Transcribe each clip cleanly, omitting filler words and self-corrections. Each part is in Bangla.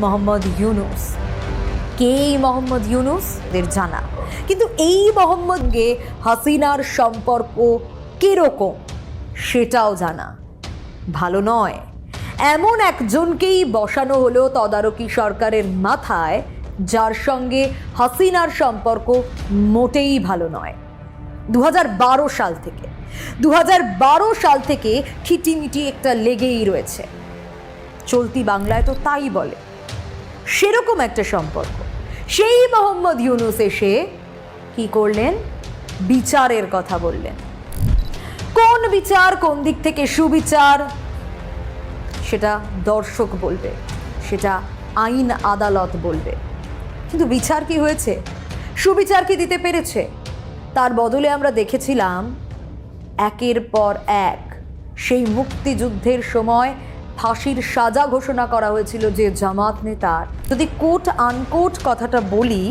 মোহাম্মদ ইউনূস। কে এই মোহাম্মদ ইউনূস এর জানা, কিন্তু এই মোহাম্মদকে হাসিনার সম্পর্ক কিরকম সেটাও জানা। ভালো নয়, এমন একজনকেই বসানো হলো তদারকি সরকারের মাথায়, যার সঙ্গে হাসিনার সম্পর্ক মোটেই ভালো নয়। 2012 সাল থেকে খিটিমিটি একটা লেগেই রয়েছে। চলতি বাংলায় তো তাই বলে। সেরকম একটা সম্পর্ক। সেই মোহাম্মদ ইউনূস এসে কি করলেন? বিচারের কথা বললেন। কোন বিচার, কোন দিক থেকে সুবিচার, সেটা দর্শক বলবে, সেটা আইন আদালত বলবে। কিন্তু বিচার কি হয়েছে? সুবিচার কি দিতে পেরেছে? তার বদলে আমরা দেখেছিলাম একের পর এক সেই মুক্তিযুদ্ধের সময় ফাঁসির সাজা ঘোষণা করা হয়েছিল যে জামাত নেতার, যদি কোট আনকোট কথাটা বলি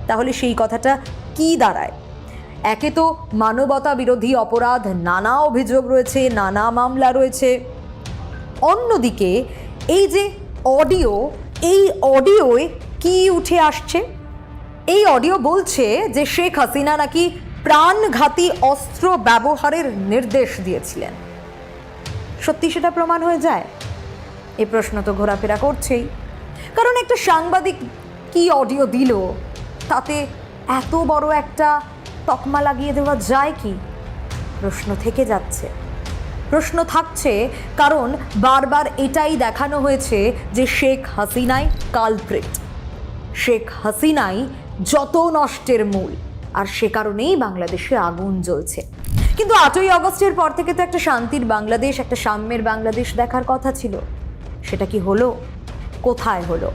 তাহলে সেই কথাটা কি দাঁড়ায়? একে তো মানবতা বিরোধী অপরাধ, নানা অভিযোগ রয়েছে, নানা মামলা রয়েছে। অন্যদিকে এই যে অডিও, এই অডিওয় কি উঠে আসছে? এই অডিও বলছে যে শেখ হাসিনা নাকি প্রাণঘাতী অস্ত্র ব্যবহারের নির্দেশ দিয়েছিলেন। সত্যি সেটা প্রমাণ হয়ে যায়? এই প্রশ্ন তো ঘোরাফেরা করছেই। কারণ একটা সাংবাদিক কি অডিও দিল, তাতে এত বড় একটা তকমা লাগিয়ে দেওয়া যায় কি? প্রশ্ন থেকে যাচ্ছে, প্রশ্ন থাকছে, কারণ বারবার এটাই দেখানো হয়েছে যে শেখ হাসিনাই কালপ্রিট, শেখ হাসিনাই যত নষ্টের মূল, আর সে কারণেই বাংলাদেশে আগুন জ্বলছে। কিন্তু 8ই অগস্টের পর থেকে তো একটা শান্তির বাংলাদেশ, একটা সাম্যের বাংলাদেশ দেখার কথা ছিল। সেটা কি হলো? কোথায় হলো?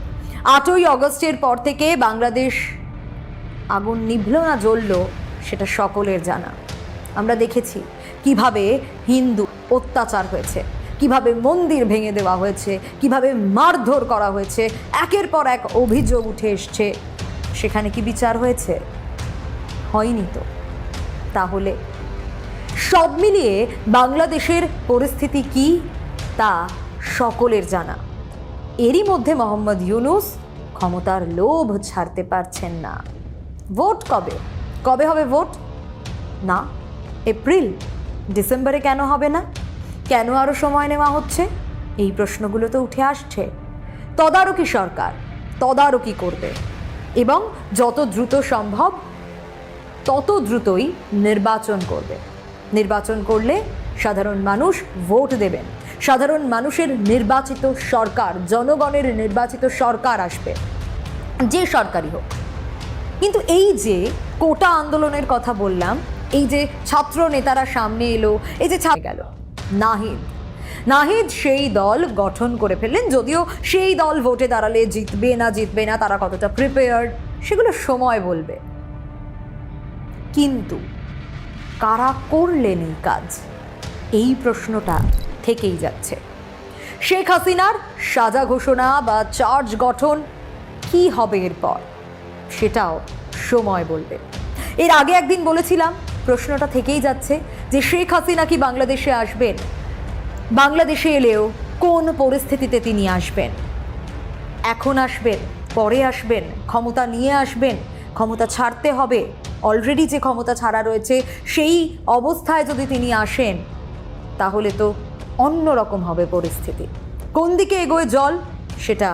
8ই অগস্টের পর থেকে বাংলাদেশ আগুন নিভল না জ্বলল সেটা সকলের জানা। আমরা দেখেছি কিভাবে হিন্দু অত্যাচার হয়েছে, কিভাবে মন্দির ভেঙে দেওয়া হয়েছে, কিভাবে মারধর করা হয়েছে, একের পর এক অভিযোগ উঠে এসছে। সেখানে কি বিচার হয়েছে? হয়নি তো। তাহলে সব মিলিয়ে বাংলাদেশের পরিস্থিতি কি তা সকলের জানা। এরই মধ্যে মোহাম্মদ ইউনূস ক্ষমতার লোভ ছাড়তে পারছেন না। ভোট কবে? কবে হবে ভোট? না এপ্রিল, ডিসেম্বরে কেন হবে না? কেন আরও সময় নেওয়া হচ্ছে? এই প্রশ্নগুলো তো উঠে আসছে। তদারকি সরকার তদারকি করবে এবং যত দ্রুত সম্ভব তত দ্রুতই নির্বাচন করবে। নির্বাচন করলে সাধারণ মানুষ ভোট দেবেন, সাধারণ মানুষের নির্বাচিত সরকার, জনগণের নির্বাচিত সরকার আসবে, যে সরকারই হোক। কিন্তু এই যে কোটা আন্দোলনের কথা বললাম, এই যে ছাত্র নেতারা সামনে এলো, এই যে গেল নাহিদ সেই দল গঠন করে ফেললেন। যদিও সেই দল ভোটে দাঁড়ালে জিতবে না তারা কতটা প্রিপেয়ার্ড সেগুলো সময় বলবে। কিন্তু কারা করলেন এই কাজ? এই প্রশ্নটা থেকেই যাচ্ছে। শেখ হাসিনার সাজা ঘোষণা বা চার্জ গঠন কি হবে এরপর সেটাও সময় বলবে। এর আগে একদিন বলেছিলাম, প্রশ্নটা থেকেই যাচ্ছে যে শেখ হাসিনা কি বাংলাদেশে আসবেন? বাংলাদেশে এলেও কোন পরিস্থিতিতে তিনি আসবেন? এখন আসবেন, পরে আসবেন, ক্ষমতা নিয়ে আসবেন, ক্ষমতা ছাড়তে হবে, অলরেডি যে ক্ষমতা ছাড়া রয়েছে সেই অবস্থায় যদি তিনি আসেন তাহলে তো অন্যরকম হবে পরিস্থিতি। কোন দিকে এগোয় জল সেটা